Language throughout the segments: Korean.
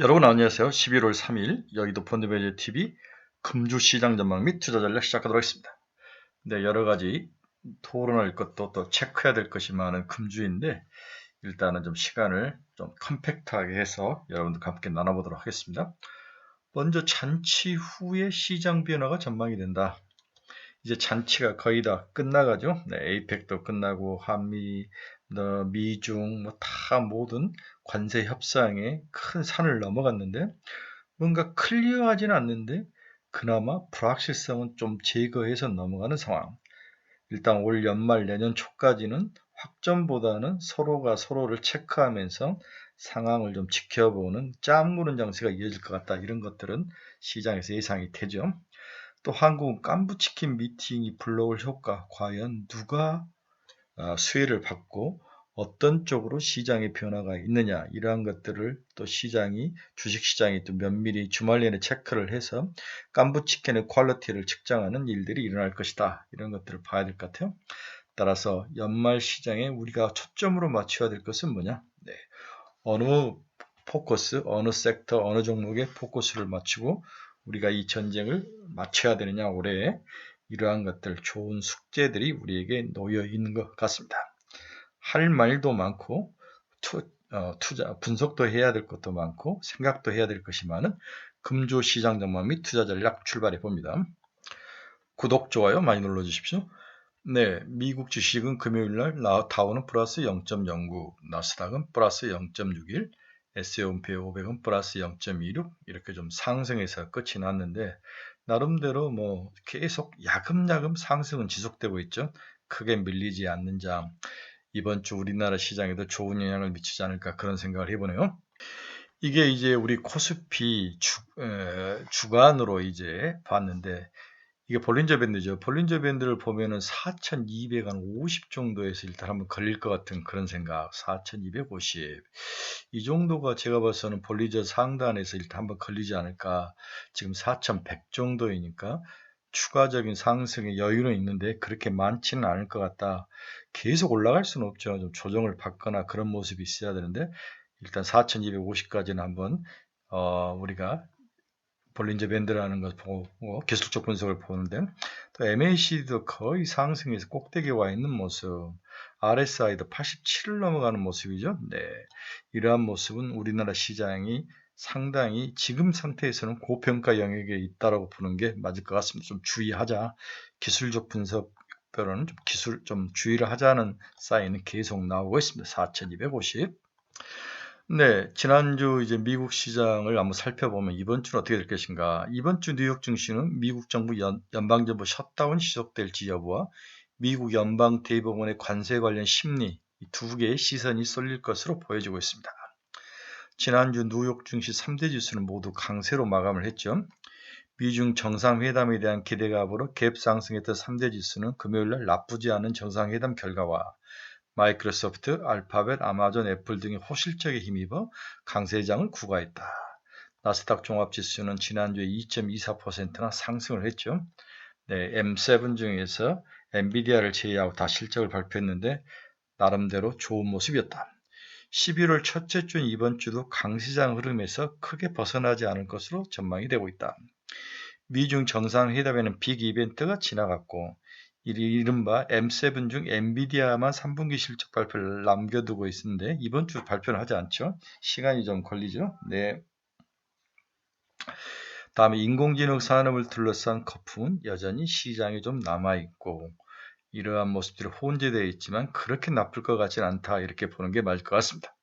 여러분 안녕하세요. 11월 3일 여의도 펀드매니저 TV 금주 시장 전망 및 투자 전략 시작하도록 하겠습니다. 네, 여러 가지 토론할 것도 또 체크해야 될 것이 많은 금주인데 일단은 좀 시간을 좀 컴팩트하게 해서 여러분들과 함께 나눠보도록 하겠습니다. 먼저 잔치 후에 시장 변화가 전망이 된다. 이제 잔치가 거의 다 끝나가죠. 네, 에이펙도 끝나고 한미, 미중 다 모든 관세 협상에 큰 산을 넘어갔는데 뭔가 클리어하지는 않는데 그나마 불확실성은 좀 제거해서 넘어가는 상황. 일단 올 연말 내년 초까지는 확전보다는 서로가 서로를 체크하면서 상황을 좀 지켜보는 짠무는 장세가 이어질 것 같다. 이런 것들은 시장에서 예상이 되죠. 또 한국은 깐부치킨 미팅이 불러올 효과, 과연 누가 수혜를 받고 어떤 쪽으로 시장의 변화가 있느냐, 이러한 것들을 또 주식시장이 또 면밀히 주말 내내 체크를 해서 깐부치킨의 퀄리티를 측정하는 일들이 일어날 것이다. 이런 것들을 봐야 될 것 같아요. 따라서 연말 시장에 우리가 초점으로 맞춰야 될 것은 뭐냐? 네. 어느 포커스, 어느 섹터, 어느 종목에 포커스를 맞추고 우리가 이 전쟁을 마쳐야 되느냐, 올해 이러한 것들, 좋은 숙제들이 우리에게 놓여 있는 것 같습니다. 할 말도 많고 투자 분석도 해야 될 것도 많고 생각도 해야 될 것이 많은 금주 시장 전망 및 투자 전략 출발해 봅니다. 구독, 좋아요 많이 눌러 주십시오. 네, 미국 주식은 금요일날 다우는 플러스 0.09, 나스닥은 플러스 0.61, S&P 500은 플러스 0.26 이렇게 좀 상승해서 끝이 났는데 나름대로 뭐 계속 야금야금 상승은 지속되고 있죠. 크게 밀리지 않는 장. 이번 주 우리나라 시장에도 좋은 영향을 미치지 않을까 그런 생각을 해보네요. 이게 이제 우리 코스피 주간으로 이제 봤는데 이게 볼린저 밴드죠. 볼린저 밴드를 보면은 4,250 정도에서 일단 한번 걸릴 것 같은 그런 생각. 4,250. 이 정도가 제가 봐서는 볼린저 상단에서 일단 한번 걸리지 않을까. 지금 4,100 정도이니까 추가적인 상승의 여유는 있는데 그렇게 많지는 않을 것 같다. 계속 올라갈 수는 없죠. 좀 조정을 받거나 그런 모습이 있어야 되는데 일단 4,250까지는 한번 우리가 볼린저 밴드라는 걸 보고 기술적 분석을 보는데 또 MACD도 거의 상승해서 꼭대기에 와 있는 모습, RSI도 87을 넘어가는 모습이죠. 네, 이러한 모습은 우리나라 시장이 상당히 지금 상태에서는 고평가 영역에 있다라고 보는 게 맞을 것 같습니다. 좀 주의하자. 기술적 분석별로는 좀 주의를 하자는 사인은 계속 나오고 있습니다. 4,250. 네, 지난주 이제 미국 시장을 한번 살펴보면 이번 주는 어떻게 될 것인가? 이번 주 뉴욕 증시는 미국 정부 연방정부 셧다운이 지속될지 여부와 미국 연방 대법원의 관세 관련 심리 이 두 개의 시선이 쏠릴 것으로 보여지고 있습니다. 지난주 뉴욕 증시 3대 지수는 모두 강세로 마감을 했죠. 미중 정상회담에 대한 기대가 앞으로 갭 상승했던 3대 지수는 금요일날 나쁘지 않은 정상회담 결과와 마이크로소프트, 알파벳, 아마존, 애플 등의 호실적에 힘입어 강세장을 구가했다. 나스닥 종합지수는 지난주에 2.24%나 상승을 했죠. 네, M7 중에서 엔비디아를 제외하고 다 실적을 발표했는데 나름대로 좋은 모습이었다. 11월 첫째 주 이번 주도 강세장 흐름에서 크게 벗어나지 않을 것으로 전망이 되고 있다. 미중 정상회담에는 빅 이벤트가 지나갔고 이른바 M7 중 엔비디아만 3분기 실적 발표를 남겨두고 있는데 이번 주 발표는 하지 않죠. 시간이 좀 걸리죠. 네. 다음에 인공지능 산업을 둘러싼 거품은 여전히 시장에 좀 남아있고 이러한 모습들이 혼재되어 있지만 그렇게 나쁠 것 같지는 않다 이렇게 보는 게 맞을 것 같습니다.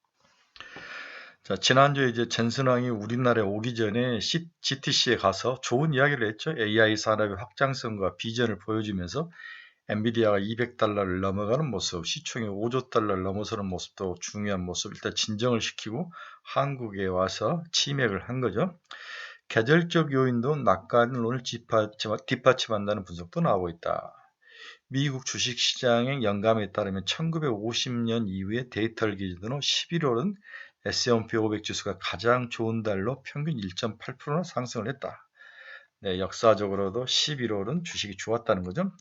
자, 지난주에 이제 전선왕이 우리나라에 오기 전에 GTC에 가서 좋은 이야기를 했죠. AI 산업의 확장성과 비전을 보여주면서 엔비디아가 200달러를 넘어가는 모습, 시총이 5조 달러를 넘어서는 모습도 중요한 모습, 일단 진정을 시키고 한국에 와서 치맥을 한 거죠. 계절적 요인도 낙관론을 뒷받침한다는 분석도 나오고 있다. 미국 주식시장의 영감에 따르면 1950년 이후의 데이터를 기준으로 11월은 S&P 500 지수가 가장 좋은 달로 평균 1.8%나 상승을 했다. 네, 역사적으로도 11월은 주식이 좋았다는 거죠.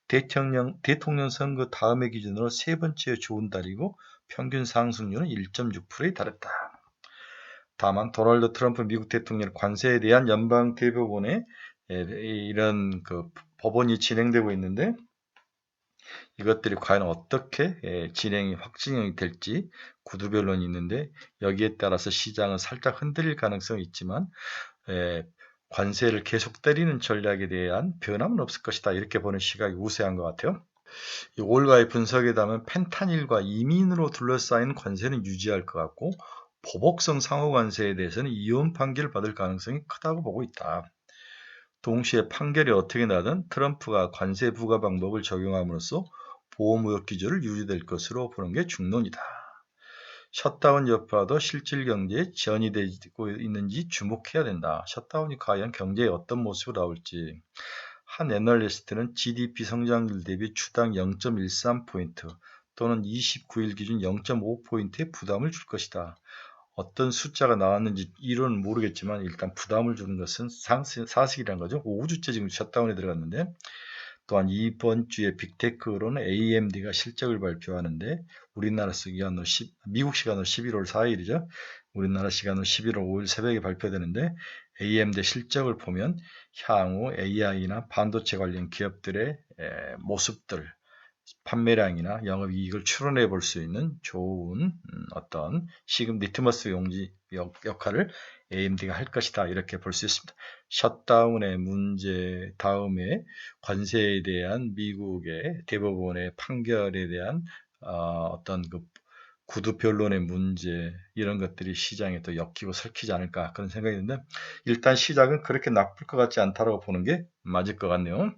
대통령 선거 다음의 기준으로 세 번째 좋은 달이고 평균 상승률은 1.6%에 달했다. 다만 도널드 트럼프 미국 대통령 관세에 대한 연방 대법원의 이런 그 법원이 진행되고 있는데 이것들이 과연 어떻게 진행이 확진이 될지 구두변론이 있는데 여기에 따라서 시장은 살짝 흔들릴 가능성이 있지만 관세를 계속 때리는 전략에 대한 변함은 없을 것이다. 이렇게 보는 시각이 우세한 것 같아요. 이 올가의 분석에 따르면 펜타닐과 이민으로 둘러싸인 관세는 유지할 것 같고 보복성 상호 관세에 대해서는 이혼 판결을 받을 가능성이 크다고 보고 있다. 동시에 판결이 어떻게 나든 트럼프가 관세 부과 방법을 적용함으로써 보호무역 기조를 유지될 것으로 보는 게 중론이다. 셧다운 여파도 실질 경제에 지연이 되고 있는지 주목해야 된다. 셧다운이 과연 경제에 어떤 모습으로 나올지. 한 애널리스트는 GDP 성장률 대비 주당 0.13포인트 또는 29일 기준 0.5포인트의 부담을 줄 것이다. 어떤 숫자가 나왔는지 이론은 모르겠지만 일단 부담을 주는 것은 사실이란 거죠. 5주째 지금 셧다운에 들어갔는데 또한 이번 주에 빅테크로는 AMD가 실적을 발표하는데 우리나라 시간으로 미국 시간으로 11월 4일이죠. 우리나라 시간으로 11월 5일 새벽에 발표되는데 AMD 실적을 보면 향후 AI나 반도체 관련 기업들의 모습들, 판매량이나 영업이익을 추론해 볼 수 있는 좋은 어떤 시금 리트머스 용지 역할을 AMD가 할 것이다. 이렇게 볼 수 있습니다. 셧다운의 문제 다음에 관세에 대한 미국의 대법원의 판결에 대한 어떤 그 구두 변론의 문제 이런 것들이 시장에 또 엮이고 설키지 않을까 그런 생각이 드는데 일단 시작은 그렇게 나쁠 것 같지 않다고 보는 게 맞을 것 같네요.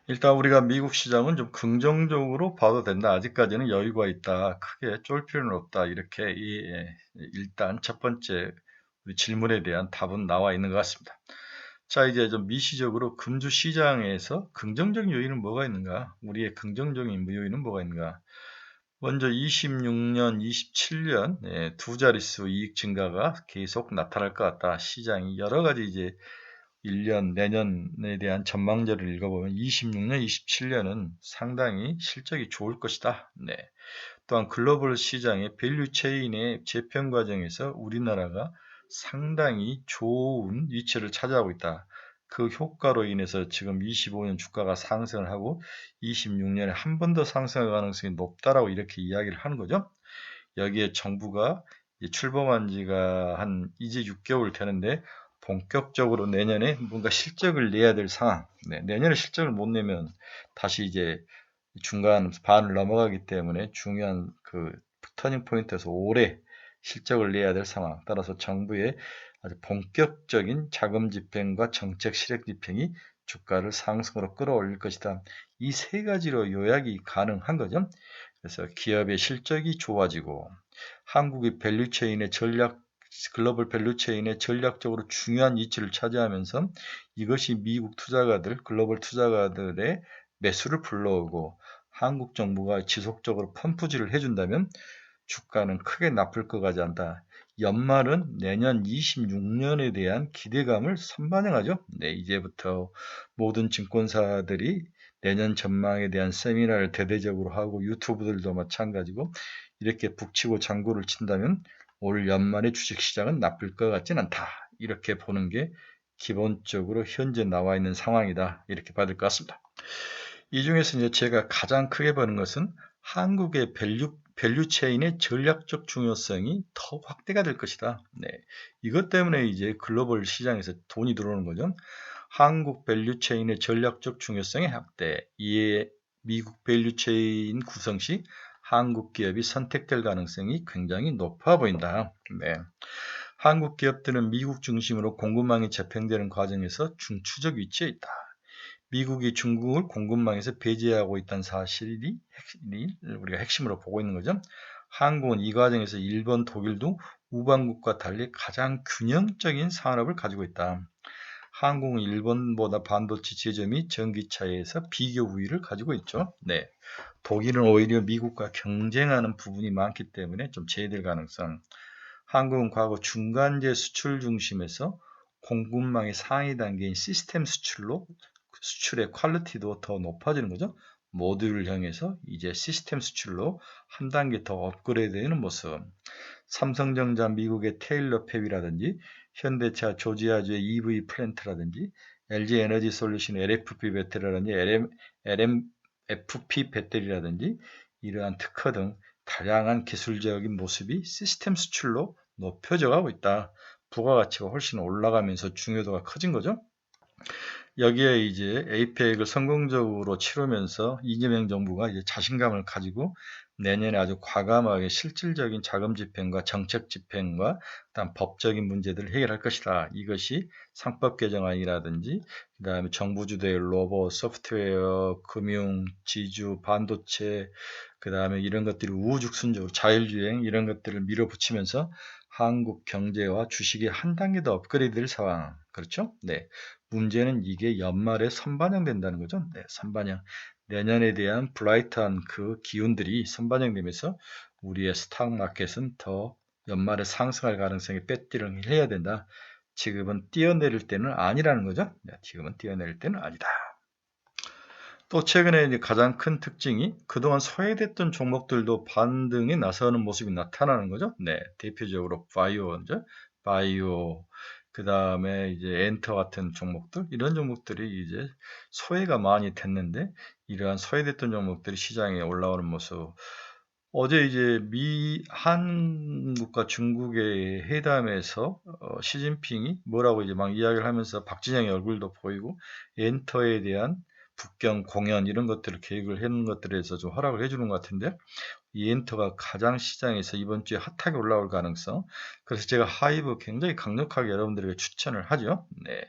일단 우리가 미국 시장은 좀 긍정적으로 봐도 된다. 아직까지는 여유가 있다. 크게 쫄 필요는 없다. 이렇게 일단 첫 번째 우리 질문에 대한 답은 나와 있는 것 같습니다. 자, 이제 좀 미시적으로 금주 시장에서 긍정적인 요인은 뭐가 있는가? 우리의 긍정적인 요인은 뭐가 있는가? 먼저 26년, 27년 두 자릿수 이익 증가가 계속 나타날 것 같다. 시장이 여러 가지 이제 1년, 내년에 대한 전망자를 읽어보면 26년, 27년은 상당히 실적이 좋을 것이다. 네. 또한 글로벌 시장의 밸류 체인의 재편 과정에서 우리나라가 상당히 좋은 위치를 차지하고 있다. 그 효과로 인해서 지금 25년 주가가 상승을 하고 26년에 한 번 더 상승할 가능성이 높다라고 이렇게 이야기를 하는 거죠. 여기에 정부가 출범한 지가 이제 6개월 되는데 본격적으로 내년에 뭔가 실적을 내야 될 상황. 네, 내년에 실적을 못 내면 다시 이제 중간 반을 넘어가기 때문에 중요한 그 터닝 포인트에서 올해 실적을 내야 될 상황. 따라서 정부의 아주 본격적인 자금 집행과 정책 실행 집행이 주가를 상승으로 끌어올릴 것이다. 이 세 가지로 요약이 가능한 거죠. 그래서 기업의 실적이 좋아지고 한국의 밸류체인의 글로벌 밸류체인의 전략적으로 중요한 위치를 차지하면서 이것이 미국 투자가들, 글로벌 투자가들의 매수를 불러오고 한국 정부가 지속적으로 펌프질을 해준다면 주가는 크게 나쁠 것 같지 않다. 연말은 내년 26년에 대한 기대감을 선반영하죠. 네, 이제부터 모든 증권사들이 내년 전망에 대한 세미나를 대대적으로 하고 유튜브들도 마찬가지고 이렇게 북치고 장구를 친다면 올 연말의 주식시장은 나쁠 것 같진 않다. 이렇게 보는 게 기본적으로 현재 나와 있는 상황이다. 이렇게 봐야 될 것 같습니다. 이 중에서 이제 제가 가장 크게 보는 것은 한국의 밸류체인의 전략적 중요성이 더 확대가 될 것이다. 네. 이것 때문에 이제 글로벌 시장에서 돈이 들어오는 거죠. 한국 밸류체인의 전략적 중요성의 확대, 이에 미국 밸류체인 구성 시 한국 기업이 선택될 가능성이 굉장히 높아 보인다. 네. 한국 기업들은 미국 중심으로 공급망이 재편되는 과정에서 중추적 위치에 있다. 미국이 중국을 공급망에서 배제하고 있다는 사실이 우리가 핵심으로 보고 있는 거죠. 한국은 이 과정에서 일본, 독일 등 우방국과 달리 가장 균형적인 산업을 가지고 있다. 한국은 일본보다 반도체 제조 및 전기차에서 비교 우위를 가지고 있죠. 네. 독일은 오히려 미국과 경쟁하는 부분이 많기 때문에 좀 제외될 가능성. 한국은 과거 중간재 수출 중심에서 공급망의 상위 단계인 시스템 수출로 수출의 퀄리티도 더 높아지는 거죠. 모듈을 향해서 이제 시스템 수출로 한 단계 더 업그레이드 되는 모습. 삼성전자 미국의 테일러 팹이라든지 현대차 조지아주의 EV 플랜트라든지 LG 에너지 솔루션 LFP 배터리라든지 LMFP 배터리라든지 이러한 특허 등 다양한 기술적인 모습이 시스템 수출로 높여져 가고 있다. 부가가치가 훨씬 올라가면서 중요도가 커진 거죠. 여기에 이제 APEC을 성공적으로 치르면서 이재명 정부가 이제 자신감을 가지고 내년에 아주 과감하게 실질적인 자금 집행과 정책 집행과 그다음 법적인 문제들을 해결할 것이다. 이것이 상법 개정안이라든지 그다음에 정부 주도의 로봇, 소프트웨어, 금융, 지주, 반도체 그다음에 이런 것들이 우후죽순적으로 자율주행 이런 것들을 밀어붙이면서 한국 경제와 주식이 한 단계 더 업그레이드될 상황. 그렇죠? 네. 문제는 이게 연말에 선반영된다는 거죠. 네, 선반영. 내년에 대한 브라이트한 그 기운들이 선반영되면서 우리의 스탁 마켓은 더 연말에 상승할 가능성이 빼뜨리를 해야 된다. 지금은 뛰어내릴 때는 아니라는 거죠. 네, 지금은 뛰어내릴 때는 아니다. 또 최근에 이제 가장 큰 특징이 그동안 소외됐던 종목들도 반등에 나서는 모습이 나타나는 거죠. 네, 대표적으로 바이오, 그 다음에 이제 엔터 같은 종목들, 이런 종목들이 이제 소외가 많이 됐는데, 이러한 소외됐던 종목들이 시장에 올라오는 모습. 어제 이제 한국과 중국의 회담에서 시진핑이 뭐라고 이제 막 이야기를 하면서 박진영의 얼굴도 보이고 엔터에 대한 북경 공연 이런 것들을 계획을 해놓은 것들에 대해서 좀 허락을 해주는 것 같은데 이 엔터가 가장 시장에서 이번 주에 핫하게 올라올 가능성. 그래서 제가 하이브 굉장히 강력하게 여러분들에게 추천을 하죠. 네.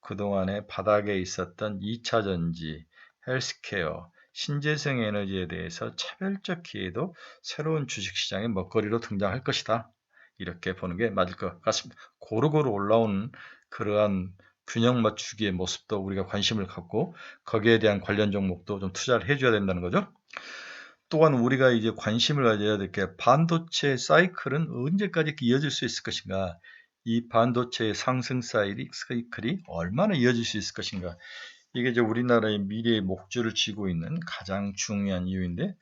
그동안에 바닥에 있었던 2차 전지, 헬스케어, 신재생 에너지에 대해서 차별적 기회도 새로운 주식시장의 먹거리로 등장할 것이다. 이렇게 보는 게 맞을 것 같습니다. 고루고루 올라오는 그러한 균형 맞추기의 모습도 우리가 관심을 갖고 거기에 대한 관련 종목도 좀 투자를 해줘야 된다는 거죠. 또한 우리가 이제 관심을 가져야 될 게 반도체 사이클은 언제까지 이어질 수 있을 것인가? 이 반도체의 상승 사이클이 얼마나 이어질 수 있을 것인가? 이게 이제 우리나라의 미래의 목줄을 쥐고 있는 가장 중요한 이유인데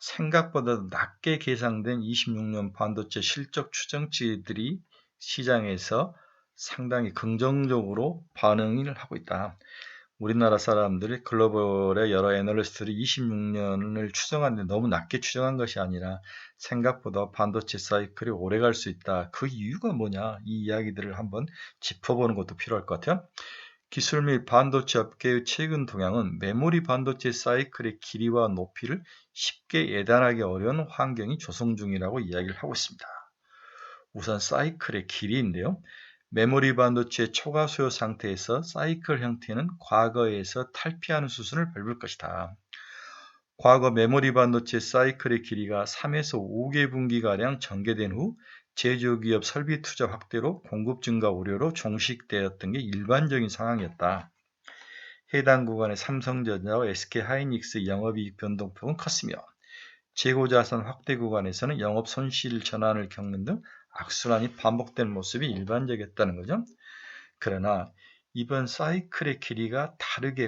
생각보다 낮게 계상된 26년 반도체 실적 추정치들이 시장에서 상당히 긍정적으로 반응을 하고 있다. 우리나라 사람들이 글로벌의 여러 애널리스트들이 26년을 추정하는데 너무 낮게 추정한 것이 아니라 생각보다 반도체 사이클이 오래 갈 수 있다. 그 이유가 뭐냐? 이 이야기들을 한번 짚어보는 것도 필요할 것 같아요. 기술 및 반도체 업계의 최근 동향은 메모리 반도체 사이클의 길이와 높이를 쉽게 예단하기 어려운 환경이 조성 중이라고 이야기를 하고 있습니다. 우선 사이클의 길이인데요. 메모리 반도체 초과 수요 상태에서 사이클 형태는 과거에서 탈피하는 수순을 밟을 것이다. 과거 메모리 반도체 사이클의 길이가 3에서 5개 분기가량 전개된 후 제조기업 설비 투자 확대로 공급 증가 우려로 종식되었던 게 일반적인 상황이었다. 해당 구간의 삼성전자와 SK하이닉스 영업이익 변동폭은 컸으며 재고자산 확대 구간에서는 영업 손실 전환을 겪는 등 악순환이 반복되는 모습이 일반적이었다는 거죠. 그러나 이번 사이클의 길이가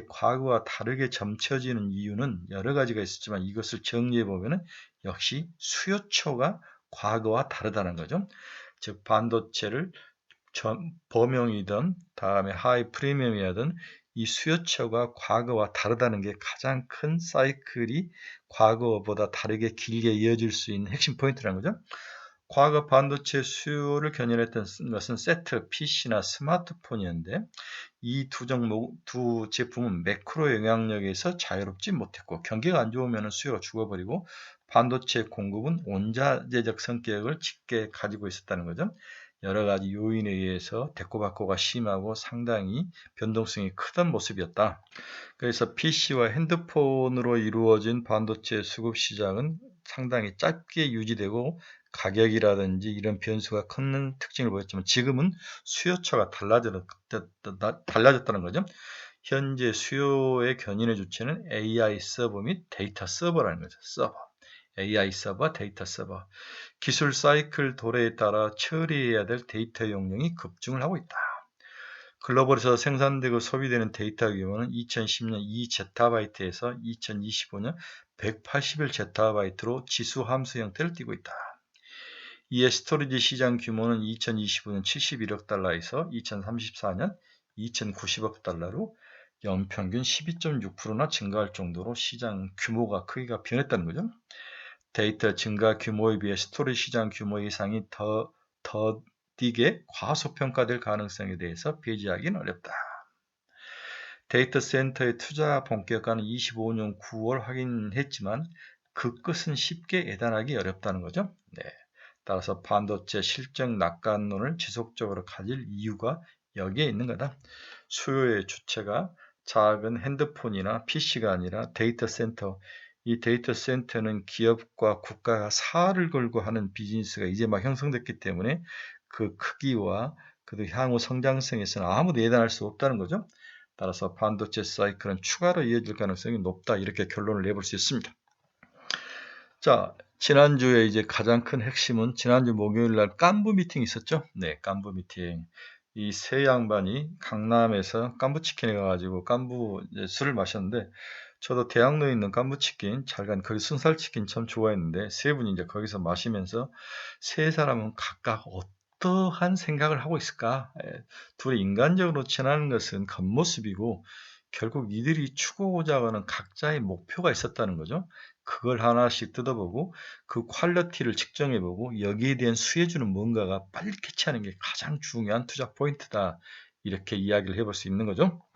과거와 다르게 점쳐지는 이유는 여러 가지가 있었지만 이것을 정리해 보면 역시 수요처가 과거와 다르다는 거죠. 즉 반도체를 범용이든 다음에 하이 프리미엄이든 이 수요처가 과거와 다르다는 게 가장 큰 사이클이 과거보다 다르게 길게 이어질 수 있는 핵심 포인트라는 거죠. 과거 반도체 수요를 견인했던 것은 세트, PC나 스마트폰이었는데 이 두 제품은 매크로 영향력에서 자유롭지 못했고 경기가 안 좋으면 수요가 죽어버리고 반도체 공급은 원자재적 성격을 짙게 가지고 있었다는 거죠. 여러 가지 요인에 의해서 대꾸받고가 심하고 상당히 변동성이 크던 모습이었다. 그래서 PC와 핸드폰으로 이루어진 반도체 수급 시장은 상당히 짧게 유지되고 가격이라든지 이런 변수가 큰 특징을 보였지만 지금은 수요처가 달라졌다는 거죠. 현재 수요의 견인의 주체는 AI 서버 및 데이터 서버라는 거죠. AI 서버, 데이터 서버. 기술 사이클 도래에 따라 처리해야 될 데이터 용량이 급증을 하고 있다. 글로벌에서 생산되고 소비되는 데이터 규모는 2010년 2제타바이트에서 2025년 181제타바이트로 지수 함수 형태를 띠고 있다. 이에 스토리지 시장 규모는 2025년 71억 달러에서 2034년 2090억 달러로 연평균 12.6%나 증가할 정도로 시장 규모가 크기가 변했다는 거죠. 데이터 증가 규모에 비해 스토리지 시장 규모 이상이 더디게 과소평가될 가능성에 대해서 배제하기는 어렵다. 데이터 센터의 투자 본격화는 25년 9월 확인했지만 그 끝은 쉽게 예단하기 어렵다는 거죠. 네. 따라서 반도체 실적 낙관론을 지속적으로 가질 이유가 여기에 있는 거다. 수요의 주체가 작은 핸드폰이나 PC가 아니라 데이터 센터. 이 데이터 센터는 기업과 국가가 사활을 걸고 하는 비즈니스가 이제 막 형성됐기 때문에 그 크기와 그 향후 성장성에서는 아무도 예단할 수 없다는 거죠. 따라서 반도체 사이클은 추가로 이어질 가능성이 높다. 이렇게 결론을 내볼 수 있습니다. 자, 지난주에 이제 가장 큰 핵심은 지난주 목요일 날 깐부 미팅 있었죠? 네, 깐부 미팅. 이 세 양반이 강남에서 깐부치킨에 가가지고 깐부 술을 마셨는데 저도 대학로에 있는 깐부치킨 잘간 거기 순살치킨 참 좋아했는데 세 분이 이제 거기서 마시면서 세 사람은 각각 어떠한 생각을 하고 있을까? 둘이 인간적으로 친하는 것은 겉모습이고 결국 이들이 추구하고자 하는 각자의 목표가 있었다는 거죠. 그걸 하나씩 뜯어보고 그 퀄리티를 측정해보고 여기에 대한 수혜주는 뭔가가 빨리 캐치하는 게 가장 중요한 투자 포인트다. 이렇게 이야기를 해볼 수 있는 거죠.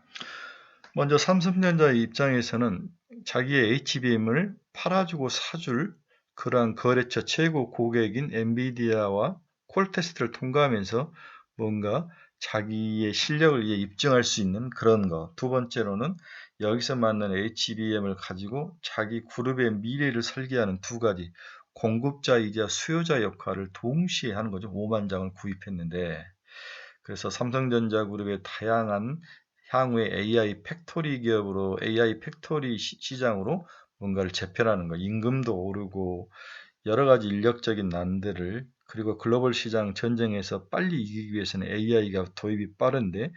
먼저 삼성전자의 입장에서는 자기의 HBM을 팔아주고 사줄 그러한 거래처 최고 고객인 엔비디아와 콜테스트를 통과하면서 뭔가 자기의 실력을 입증할 수 있는 그런 거. 두 번째로는 여기서 만난 HBM을 가지고 자기 그룹의 미래를 설계하는 두 가지 공급자이자 수요자 역할을 동시에 하는 거죠. 5만 장을 구입했는데 그래서 삼성전자 그룹의 다양한 향후의 AI 팩토리 기업으로 AI 팩토리 시장으로 뭔가를 재편하는 거. 임금도 오르고 여러 가지 인력적인 난들을 그리고 글로벌 시장 전쟁에서 빨리 이기기 위해서는 AI가 도입이 빠른데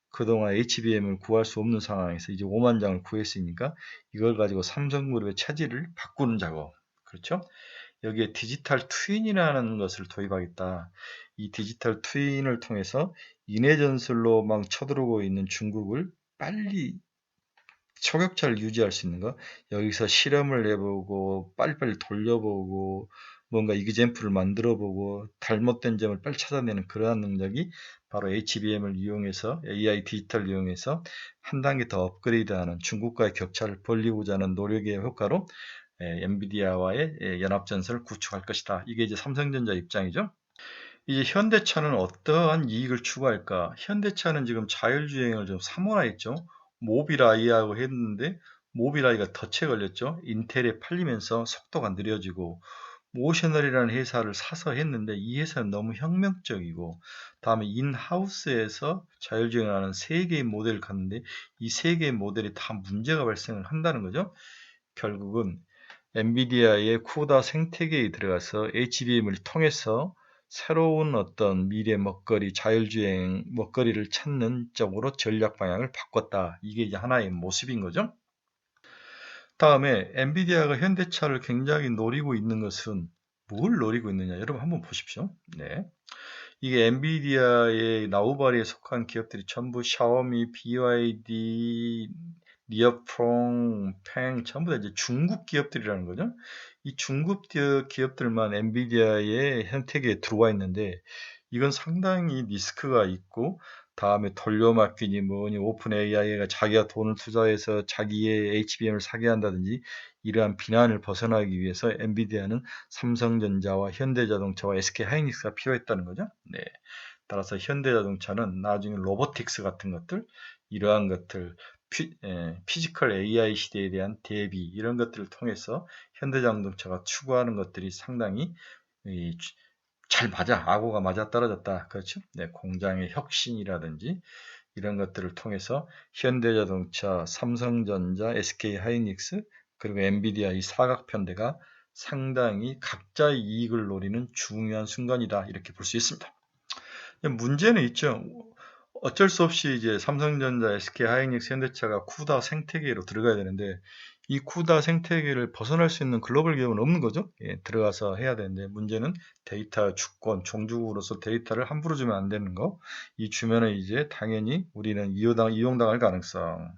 그동안 HBM을 구할 수 없는 상황에서 이제 5만 장을 구했으니까 이걸 가지고 삼성그룹의 체질을 바꾸는 작업. 그렇죠? 여기에 디지털 트윈이라는 것을 도입하겠다. 이 디지털 트윈을 통해서 인해 전술로 막 쳐들어오고 있는 중국을 빨리 초격차를 유지할 수 있는 거. 여기서 실험을 해보고 빨리빨리 돌려보고 뭔가 이그젠플을 만들어보고 잘못된 점을 빨리 찾아내는 그러한 능력이 바로 HBM을 이용해서 AI 디지털을 이용해서 한 단계 더 업그레이드하는 중국과의 격차를 벌리고자 하는 노력의 효과로 엔비디아와의 연합전선을 구축할 것이다. 이게 이제 삼성전자 입장이죠. 이제 현대차는 어떠한 이익을 추구할까? 현대차는 지금 자율주행을 좀 사모하였죠. 모빌아이하고 했는데 모빌아이가 덫에 걸렸죠. 인텔에 팔리면서 속도가 느려지고 모셔널이라는 회사를 사서 했는데 이 회사는 너무 혁명적이고 다음에 인하우스에서 자율주행을 하는 3개의 모델을 갔는데 이 3개의 모델이 다 문제가 발생을 한다는 거죠. 결국은 엔비디아의 쿠다 생태계에 들어가서 HBM을 통해서 새로운 어떤 미래 먹거리, 자율주행 먹거리를 찾는 쪽으로 전략 방향을 바꿨다. 이게 이제 하나의 모습인 거죠. 다음에 엔비디아가 현대차를 굉장히 노리고 있는 것은 뭘 노리고 있느냐? 여러분 한번 보십시오. 네. 이게 엔비디아의 나우바리에 속한 기업들이 전부 샤오미, BYD, 리어퐁, 팽 전부 다 이제 중국 기업들이라는 거죠. 이 중국 기업들만 엔비디아의 생태계에 들어와 있는데 이건 상당히 리스크가 있고 다음에 돌려막기니 뭐니 오픈 AI가 자기가 돈을 투자해서 자기의 HBM을 사게 한다든지 이러한 비난을 벗어나기 위해서 엔비디아는 삼성전자와 현대자동차와 SK하이닉스가 필요했다는 거죠. 네. 따라서 현대자동차는 나중에 로보틱스 같은 것들 이러한 것들 피지컬 AI 시대에 대한 대비 이런 것들을 통해서 현대자동차가 추구하는 것들이 상당히 잘 맞아. 악어가 맞아 떨어졌다. 그렇죠? 네, 공장의 혁신이라든지 이런 것들을 통해서 현대자동차, 삼성전자, SK하이닉스 그리고 엔비디아 이 사각편대가 상당히 각자의 이익을 노리는 중요한 순간이다. 이렇게 볼 수 있습니다. 문제는 있죠. 어쩔 수 없이 이제 삼성전자, SK하이닉스, 현대차가 쿠다 생태계로 들어가야 되는데 이 쿠다 생태계를 벗어날 수 있는 글로벌 기업은 없는 거죠. 예, 들어가서 해야 되는데 문제는 데이터 주권, 종주국으로서 데이터를 함부로 주면 안 되는 거. 이 주면은 이제 당연히 우리는 이용당할 가능성.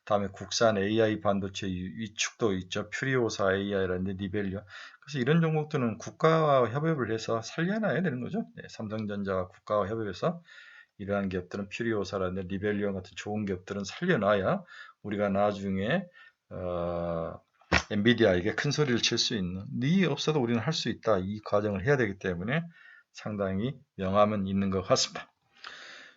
다음에 국산 AI 반도체 위축도 있죠. 퓨리오사 AI라든지 니벨리오. 그래서 이런 종목들은 국가와 협업을 해서 살려놔야 되는 거죠. 네, 삼성전자와 국가와 협업해서 이러한 기업들은 퓨리오사라든지 리벨리온 같은 좋은 기업들은 살려놔야 우리가 나중에 엔비디아에게 큰 소리를 칠 수 있는, 네 없어도 우리는 할 수 있다, 이 과정을 해야 되기 때문에 상당히 명함은 있는 것 같습니다.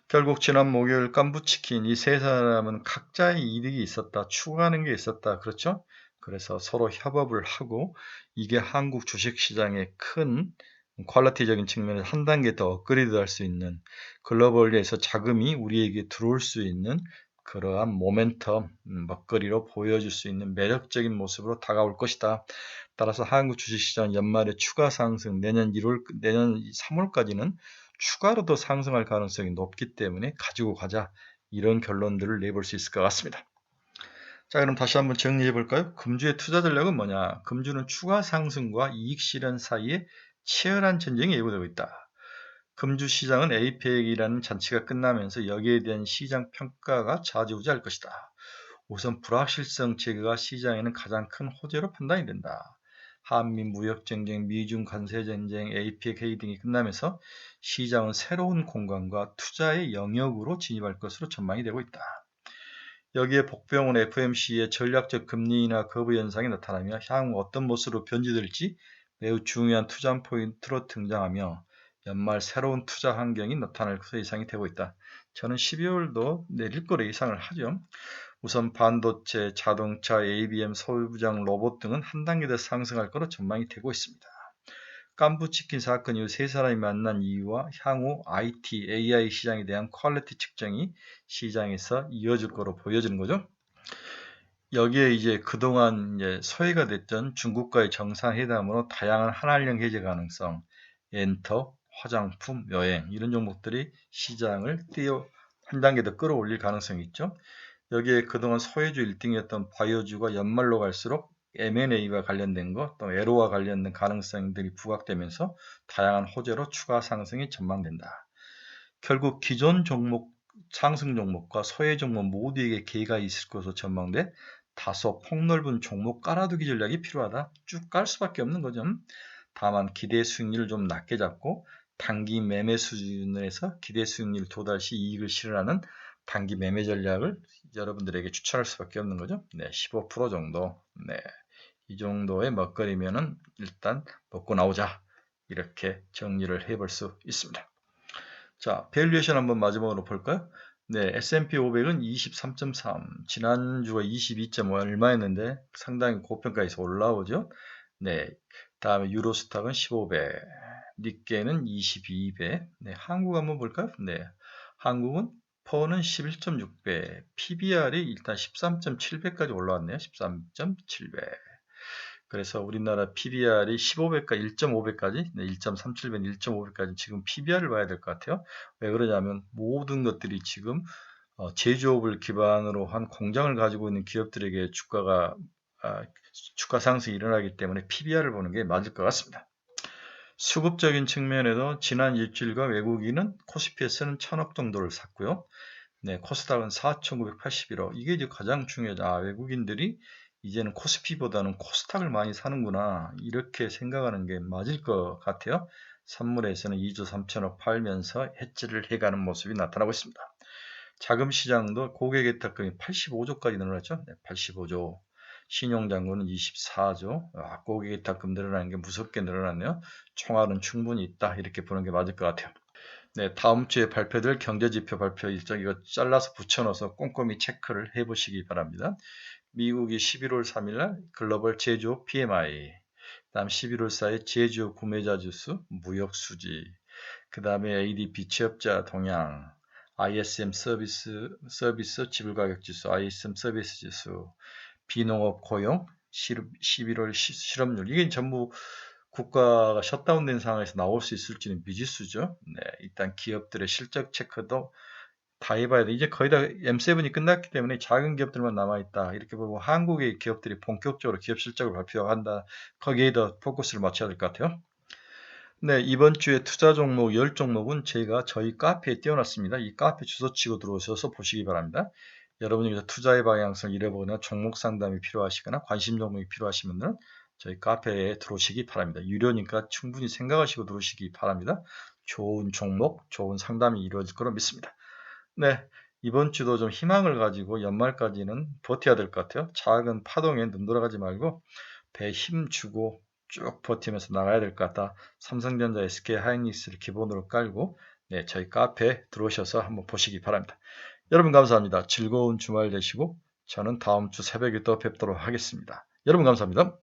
결국 지난 목요일 깐부치킨 이 세 사람은 각자의 이득이 있었다, 추구하는 게 있었다, 그렇죠? 그래서 서로 협업을 하고 이게 한국 주식시장의 큰 퀄리티적인 측면에서 한 단계 더 업그레이드 할 수 있는, 글로벌에서 자금이 우리에게 들어올 수 있는 그러한 모멘텀, 먹거리로 보여줄 수 있는 매력적인 모습으로 다가올 것이다. 따라서 한국 주식시장 연말에 추가 상승, 내년 3월까지는 추가로 더 상승할 가능성이 높기 때문에 가지고 가자, 이런 결론들을 내볼 수 있을 것 같습니다. 자, 그럼 다시 한번 정리해 볼까요? 금주의 투자 전략은 뭐냐? 금주는 추가 상승과 이익 실현 사이에 치열한 전쟁이 예고되고 있다. 금주 시장은 APEC이라는 잔치가 끝나면서 여기에 대한 시장 평가가 좌지우지할 것이다. 우선 불확실성 제거가 시장에는 가장 큰 호재로 판단이 된다. 한미 무역 전쟁, 미중 관세 전쟁, APEC 회의 등이 끝나면서 시장은 새로운 공간과 투자의 영역으로 진입할 것으로 전망이 되고 있다. 여기에 복병원 FMC의 전략적 금리 인하 거부 현상이 나타나며 향후 어떤 모습으로 변질될지 매우 중요한 투자 포인트로 등장하며 연말 새로운 투자 환경이 나타날 것으로 예상이 되고 있다. 저는 12월도 내릴 거로 예상을 하죠. 우선 반도체, 자동차, ABM, 소부장, 로봇 등은 한 단계 더 상승할 거로 전망이 되고 있습니다. 깐부치킨 사건 이후 세 사람이 만난 이유와 향후 IT, AI 시장에 대한 퀄리티 측정이 시장에서 이어질 거로 보여지는 거죠. 여기에 이제 그동안 이제 소외가 됐던 중국과의 정상회담으로 다양한 한한령 해제 가능성, 엔터, 화장품, 여행 이런 종목들이 시장을 한 단계 더 끌어올릴 가능성이 있죠. 여기에 그동안 소외주 1등이었던 바이오주가 연말로 갈수록 M&A와 관련된 것, 또 에로와 관련된 가능성들이 부각되면서 다양한 호재로 추가 상승이 전망된다. 결국 기존 종목, 상승 종목과 소외 종목 모두에게 기회가 있을 것으로 전망돼 다소 폭넓은 종목 깔아두기 전략이 필요하다. 쭉 깔 수밖에 없는 거죠. 다만 기대 수익률을 좀 낮게 잡고 단기 매매 수준에서 기대 수익률 도달 시 이익을 실현하는 단기 매매 전략을 여러분들에게 추천할 수밖에 없는 거죠. 네, 15% 정도. 네, 이 정도의 먹거리면은 일단 먹고 나오자. 이렇게 정리를 해볼 수 있습니다. 자, 밸류에이션 한번 마지막으로 볼까요? 네, S&P 500은 23.3, 지난주가 22.5 얼마였는데 상당히 고평가에서 올라오죠. 네, 다음에 유로스탁은 15배, 니케는 22배. 네, 한국 한번 볼까요? 네, 한국은 퍼는 11.6배, PBR이 일단 13.7배까지 올라왔네요. 13.7배. 그래서 우리나라 PBR이 15배까지, 1.5배까지, 네, 1.37배, 1.5배까지 지금 PBR을 봐야 될 것 같아요. 왜 그러냐면 모든 것들이 지금 제조업을 기반으로 한 공장을 가지고 있는 기업들에게 주가 상승이 일어나기 때문에 PBR을 보는 게 맞을 것 같습니다. 수급적인 측면에도 지난 일주일과 외국인은 코스피에서는 1000억 정도를 샀고요. 네, 코스닥은 4,981억. 이게 이제 가장 중요하죠. 외국인들이 이제는 코스피보다는 코스닥을 많이 사는구나, 이렇게 생각하는 게 맞을 것 같아요. 선물에서는 2조 3천억 팔면서 해지를 해가는 모습이 나타나고 있습니다. 자금 시장도 고객예탁금이 85조까지 늘어났죠. 네, 85조. 신용잔고는 24조. 고객예탁금 늘어나는 게 무섭게 늘어났네요. 총알은 충분히 있다, 이렇게 보는 게 맞을 것 같아요. 네, 다음 주에 발표될 경제지표 발표 일정 이거 잘라서 붙여넣어서 꼼꼼히 체크를 해보시기 바랍니다. 미국이 11월 3일날 글로벌 제조업 PMI, 다음 11월 4일 제조업 구매자 지수, 무역 수지, 그 다음에 ADP 취업자 동향, ISM 서비스 지불가격 지수, ISM 서비스 지수, 비농업 고용, 11월 실업률, 이게 전부 국가가 셧다운된 상황에서 나올 수 있을지는 미지수죠. 네, 일단 기업들의 실적 체크도 다 해봐야 돼. 이제 거의 다 M7이 끝났기 때문에 작은 기업들만 남아있다. 이렇게 보고 한국의 기업들이 본격적으로 기업 실적을 발표한다. 거기에 더 포커스를 맞춰야 될 것 같아요. 네, 이번 주에 투자 종목 10종목은 제가 저희 카페에 띄워놨습니다. 이 카페 주소 치고 들어오셔서 보시기 바랍니다. 여러분이 투자의 방향성을 잃어보거나 종목 상담이 필요하시거나 관심 종목이 필요하신 분들은 저희 카페에 들어오시기 바랍니다. 유료니까 충분히 생각하시고 들어오시기 바랍니다. 좋은 종목, 좋은 상담이 이루어질 거로 믿습니다. 네, 이번 주도 좀 희망을 가지고 연말까지는 버텨야 될 것 같아요. 작은 파동에 눈 돌아가지 말고 배에 힘 주고 쭉 버티면서 나가야 될 것 같다. 삼성전자, SK하이닉스를 기본으로 깔고 네, 저희 카페에 들어오셔서 한번 보시기 바랍니다. 여러분 감사합니다. 즐거운 주말 되시고 저는 다음 주 새벽에 또 뵙도록 하겠습니다. 여러분 감사합니다.